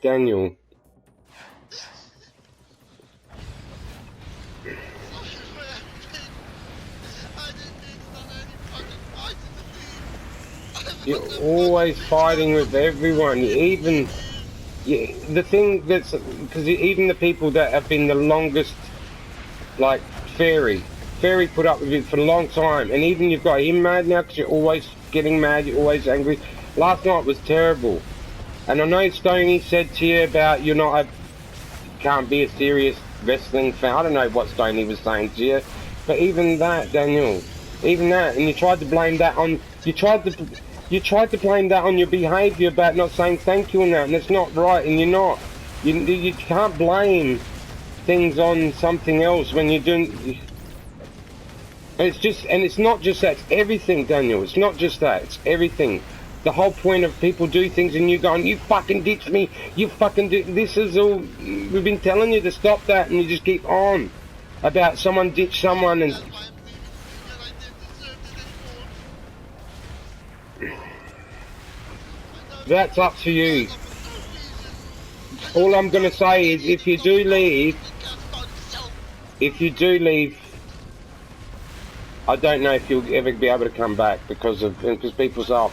Daniel. You're always fighting with everyone, even the thing that's because even the people that have been the longest, like Fairy put up with it for a long time, and even you've got him mad now because you're always getting mad, you're always angry. Last night was terrible, and I know Stoney said to you about can't be a serious wrestling fan. I don't know what Stoney was saying to you, but even that, Daniel, even that, and you tried to blame that on you tried to blame that on your behaviour about not saying thank you and that, and it's not right, and you're not. You can't blame things on something else when you're doing. It's not just that. It's everything, Daniel. It's not just that. It's everything. The whole point of people do things and you going, you fucking ditch me. You fucking do. This is all. We've been telling you to stop that, and you just keep on about someone ditch someone and. That's up to you. All I'm going to say is if you do leave, I don't know if you'll ever be able to come back because people's off.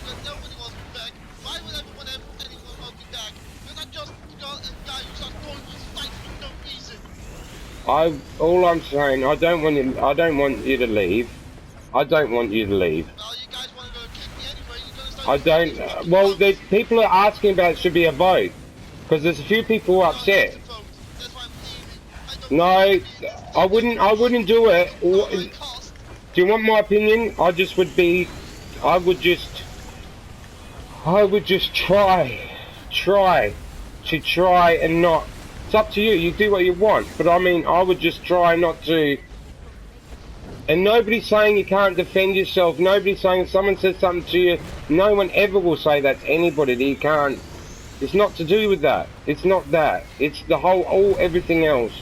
All I'm saying, I don't want you to leave. I don't want you to leave. I don't. Well, the people are asking about it should be a vote because there's a few people upset. No, I wouldn't do it. Do you want my opinion? I would just try and not. It's up to you. You do what you want, but I mean, I would just try not to. And nobody's saying you can't defend yourself. Nobody's saying if someone says something to you, no one ever will say that to anybody that you can't. It's not to do with that. It's not that. It's the everything else.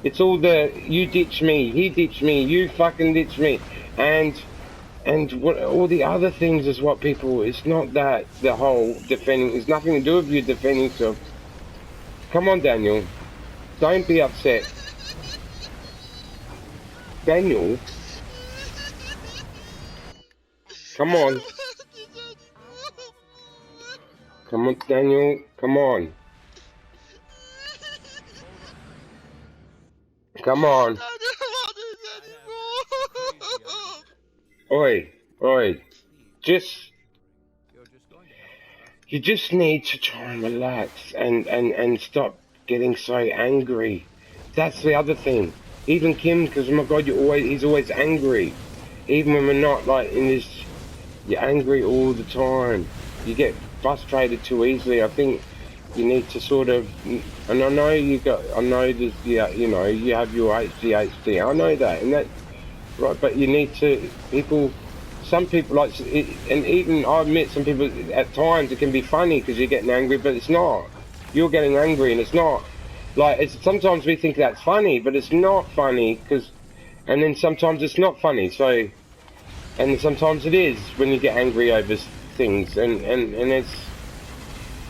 It's all the, you ditch me, he ditched me, you fucking ditch me. And what, all the other things is what people, it's not that, the whole defending, it's nothing to do with you defending yourself. Come on, Daniel. Don't be upset. Daniel. Come on. Come on, Daniel. Come on. Come on. Oi. You just need to try and relax and stop getting so angry. That's the other thing. Even Kim, because oh my God, he's always angry. Even when we're not like in this, you're angry all the time. You get frustrated too easily. I think you need to sort of, and I know you there's, yeah, you know, you have your ADHD. I know that, and that, right? But you need to, some people like, and even I admit some people at times it can be funny because you're getting angry, but it's not. You're getting angry, and it's not. Like, sometimes we think that's funny, but it's not funny, and then sometimes it's not funny, so, and sometimes it is when you get angry over things, and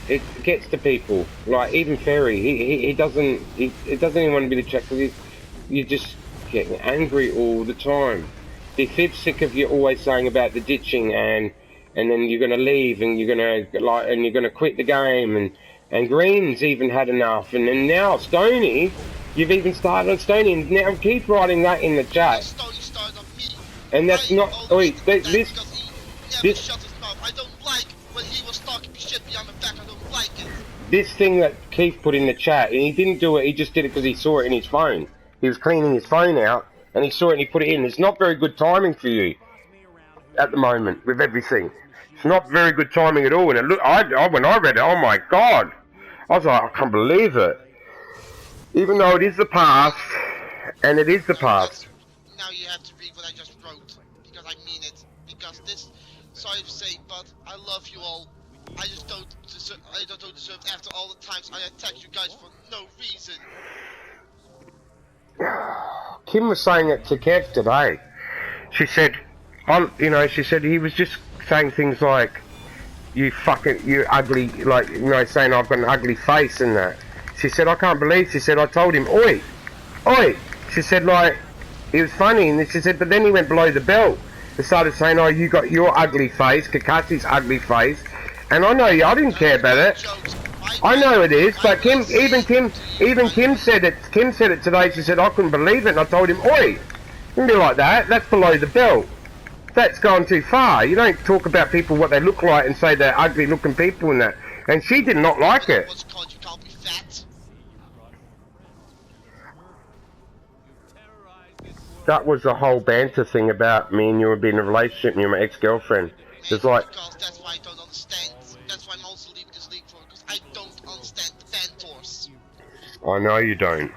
it gets to people, like, even Ferry, he doesn't even want to be the check, because you just get angry all the time. The fib's sick of you always saying about the ditching, and then you're going to leave, and you're going to quit the game, and Green's even had enough, and then now Stoney, you've even started on Stoney, and now keep writing that in the chat. Stoney started on me. And that's not. Wait, this. Shut his mouth. I don't like when he was talking shit behind my back. I don't like it. This thing that Keith put in the chat, and he didn't do it. He just did it because he saw it in his phone. He was cleaning his phone out, and he saw it and he put it in. It's not very good timing for you at the moment with everything. It's not very good timing at all. And when I read it, oh my God. I was like, I can't believe it. Even though it is the past, and it is the past. Now you have to read what I just wrote, because I mean it. Because this, sorry to say, but I love you all. I don't deserve after all the times I attacked you guys for no reason. Kim was saying it to Kev today. She said, she said he was just saying things like, you fucking, you ugly, like, you know, saying I've got an ugly face and that. She said, I can't believe, she said, I told him, oi, oi. She said, like, it was funny, and then she said, but then he went below the belt and started saying, oh, you got your ugly face, Kakashi's ugly face. And I know, I didn't care about it. I know it is, but Kim said it. Kim said it today. She said I couldn't believe it, and I told him, "Oi, don't be like that. That's below the belt. That's gone too far. You don't talk about people what they look like and say they're ugly-looking people and that." And she did not like it. What's called you can't be fat. That was the whole banter thing about me and you were being in a relationship and you're my ex-girlfriend. It's like, because that's why I don't understand. That's why I'm also leaving this league for, because I don't understand the mentors. I know you don't.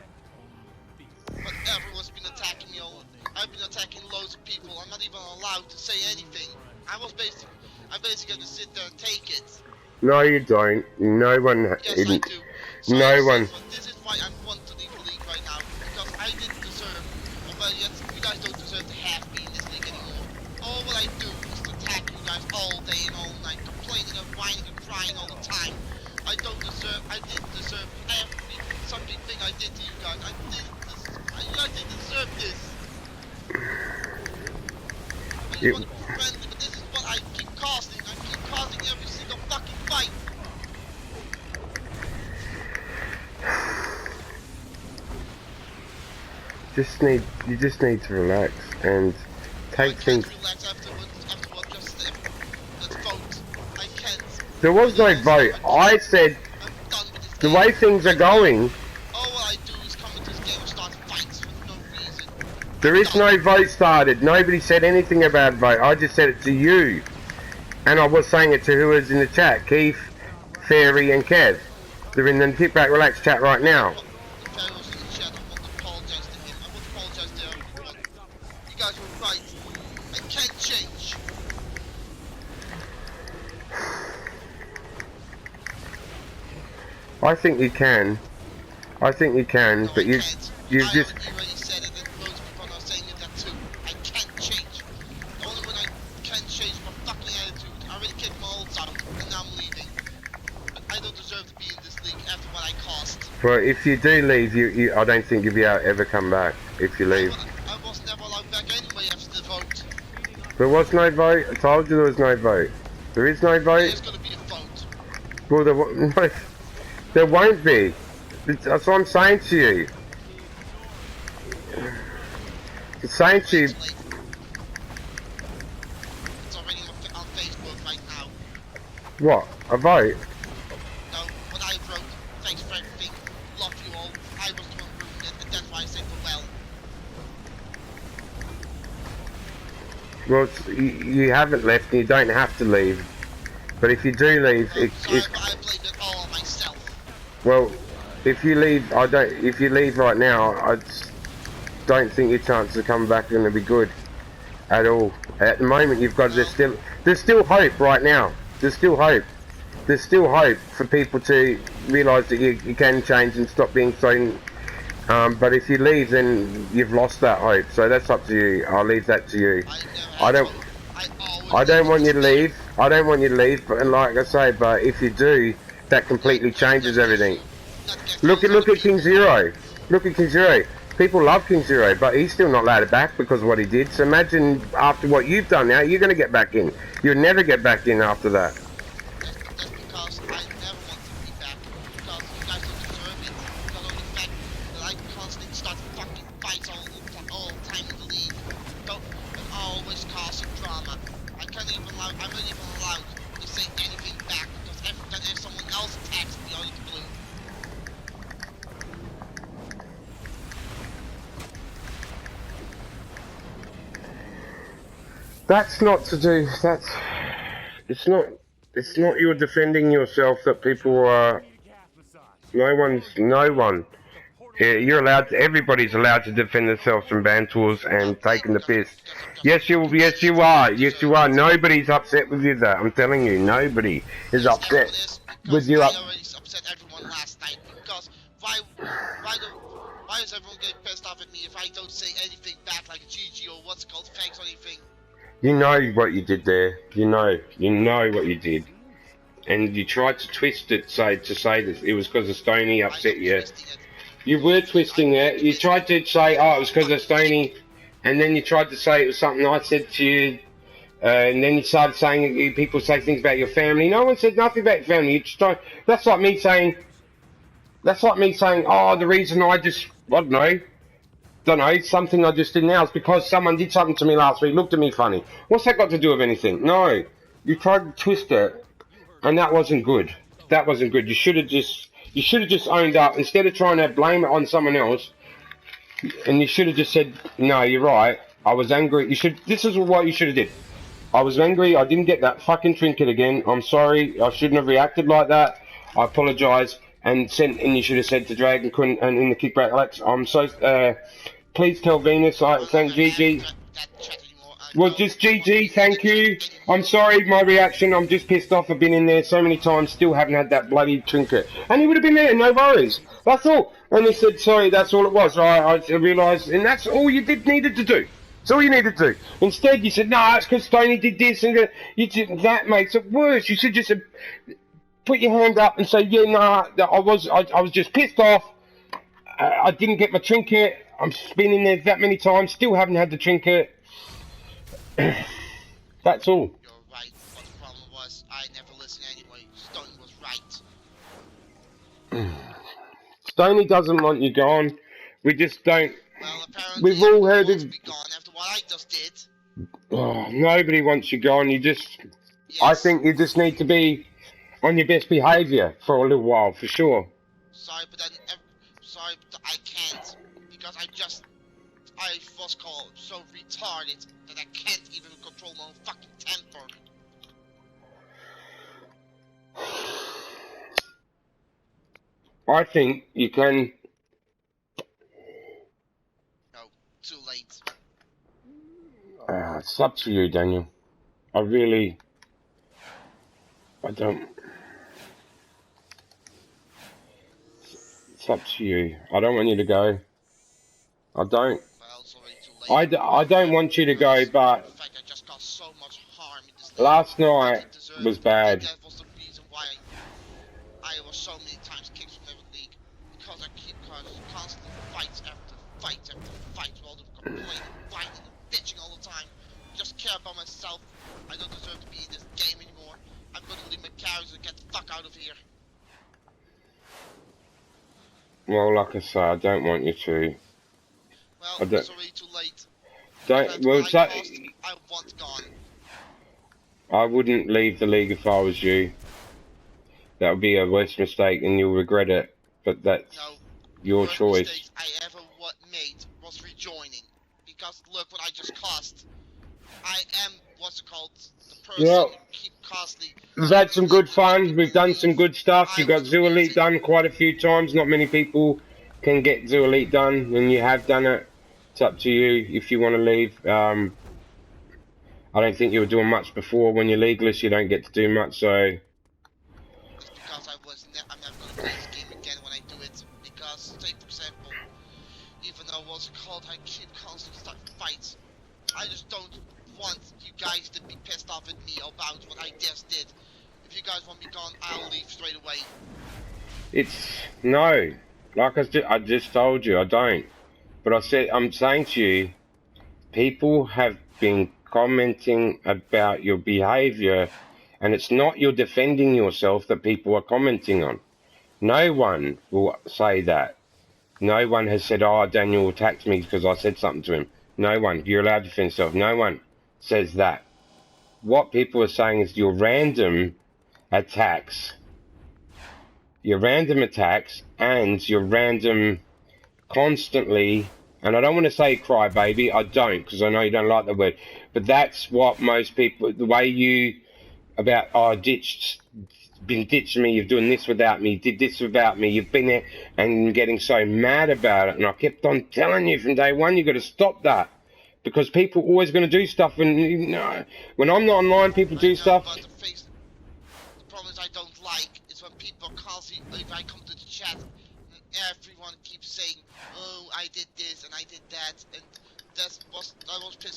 But everyone's been attacking me all. I've been attacking loads of people. I'm not even allowed to say anything. I'm basically gonna sit there and take it. No, you don't. No one. Yes, I do. So no one. This is why I want to leave the league right now, because I didn't deserve. Well, yes, you guys don't deserve to have me in this league anymore. All what I do is to attack you guys all day and all night, complaining and whining and crying all the time. I didn't deserve every something thing I did to you guys. You guys didn't deserve this. I just want to be friendly, but this is what I keep causing. I keep causing every single fucking fight. You just need to relax and take things. Relax after what just said. Let's vote. I can't. There was no vote. I said the way things are going. All I do is come into this game and start fights for no reason. There is no vote started. Nobody said anything about vote. I just said it to you, and I was saying it to who was in the chat: Keith, Fairy, and Kev. They're in the Sit Back Relax chat right now. You guys were right. I can't change. I think you can. I think you can, No, but you've just. I already said it, and loads of people are saying that too. I can't change. The only one I can change is my fucking attitude. I already kicked my olds out, and now I'm leaving. But I don't deserve to be in this league after what I cost. But if you do leave, I don't think you'll be able to ever come back if you leave. I was never allowed back anyway after the vote. There was no vote. I told you there was no vote. There is no vote. There's gonna be a vote. Well, there won't be. That's what I'm saying to you. I'm saying to you. It's already on Facebook right now. What? A vote? No, what I wrote. Thanks for everything. Love you all. I was the one who ruined it, and that's why I say farewell. Well, you haven't left, and you don't have to leave. But if you do leave, Sorry, but I blamed it all on myself. well, if you leave, If you leave right now, I just don't think your chances of coming back are going to be good at all. At the moment, you've got there's still hope right now. There's still hope. There's still hope for people to realise that you can change and stop being so. But if you leave, then you've lost that hope. So that's up to you. I'll leave that to you. I don't want you to leave. I don't want you to leave. But like I say, but if you do, that completely changes everything. Look at King Zero. Look at King Zero. People love King Zero, but he's still not allowed it back because of what he did. So imagine after what you've done now, you're going to get back in. You'll never get back in after that. That's because I never want to be back. Because you guys don't deserve it. Because of the fact that I constantly start fucking fights all the time in the league. And always causing drama. I'm not even allowed to say anything back because every time if someone else attacks me out of the blue. That's not to do. It's not you're defending yourself that people are. No one. Yeah, you're allowed. Everybody's allowed to defend themselves from banters and taking the piss. Yes, you are. Yes, you are. Nobody's upset with you. That I'm telling you, nobody is upset with you. I already upset everyone last night because why is everyone getting pissed off at me if I don't say anything back like a GG or what's called thanks or anything? You know what you did there. You know what you did. and you tried to twist it, to say that it was because of Stoney upset you. Twisting it. You were twisting it. You tried to say, oh, it was because of Stoney, and then you tried to say it was something I said to you, and then you started saying people say things about your family. No one said nothing about your family. You just don't. That's like me saying. That's like me saying, oh, the reason I don't know, something I just did now is because someone did something to me last week, looked at me funny. What's that got to do with anything? No, you tried to twist it, and that wasn't good. That wasn't good. You should have just owned up instead of trying to blame it on someone else. And you should have just said, no, you're right. I was angry. This is what you should have did. I was angry. I didn't get that fucking trinket again. I'm sorry. I shouldn't have reacted like that. I apologise. And you should have said to Dragon and in the kickback, Alex, I'm so, please tell Venus, thank Gigi. Well, just GG, thank you. I'm sorry, my reaction, I'm just pissed off. I've been in there so many times, still haven't had that bloody trinket. And he would have been there, no worries. That's all. And he said, sorry, that's all it was. I realised, and that's all you needed to do. That's all you needed to do. Instead, you said, no, it's because Tony did this, and that makes it worse. You should just put your hand up and say, yeah, no, I was just pissed off. I didn't get my trinket. I'm been in there that many times, still haven't had the trinket. That's all. You're right, but the problem was I never listened anyway. Stoney was right. Stoney doesn't want you gone. We just don't. Well, apparently We've all heard of. Be gone after what I just did. Oh, nobody wants you gone. Yes. I think you just need to be on your best behaviour for a little while, for sure. Sorry, but I can't because I was called so retarded that I can't even control my own fucking temper. I think you can. No, too late. It's up to you, Daniel. I don't. It's up to you. I don't want you to go. I don't. I don't want you to go, but in fact, I just got so much harm in this last night was bad. That was the reason why I was so many times kicked from every league, because I keep constant fights after fights after fights, all them complaining, fighting, and bitching all the time. Just care about myself. I don't deserve to be in this game anymore. I'm gonna leave my carries and get the fuck out of here. Well, like I say, I don't want you to. Well, it's already too late. I want gone. I wouldn't leave the league if I was you. That would be a worse mistake and you'll regret it. But that's your choice. Mistake I ever made was rejoining. Because look what I just cost. I am, what's it called, the person who keep costly. We've had some good fun. We've done some good stuff. You got Zoo Elite done quite a few times. Not many people can get Zoo Elite done, and you have done it. It's up to you if you want to leave. I don't think you were doing much before. When you're legalist, you don't get to do much, so... Just because I'm never going to play this game again when I do it. Because, take for example, even though what's it called, I keep constantly starting fights. I just don't want you guys to be pissed off at me about what I just did. If you guys want me gone, I'll leave straight away. No. Like I just told you, I don't. But I'm saying to you, people have been commenting about your behaviour, and it's not you're defending yourself that people are commenting on. No one will say that. No one has said, oh, Daniel attacked me because I said something to him. No one. You're allowed to defend yourself. No one says that. What people are saying is your random attacks. Your random attacks and your random constantly, and I don't want to say crybaby, I don't, because I know you don't like the word, but that's what most people, the way you, about, oh, been ditching me, you're doing this without me, you did this without me, you've been there, and getting so mad about it, and I kept on telling you from day one, you've got to stop that, because people are always going to do stuff, and, you know, when I'm not online, people do stuff. But the problem is I don't like is when people constantly, if I come to the chat, and everyone keeps saying, oh, I did this, and I did that, and that was pissing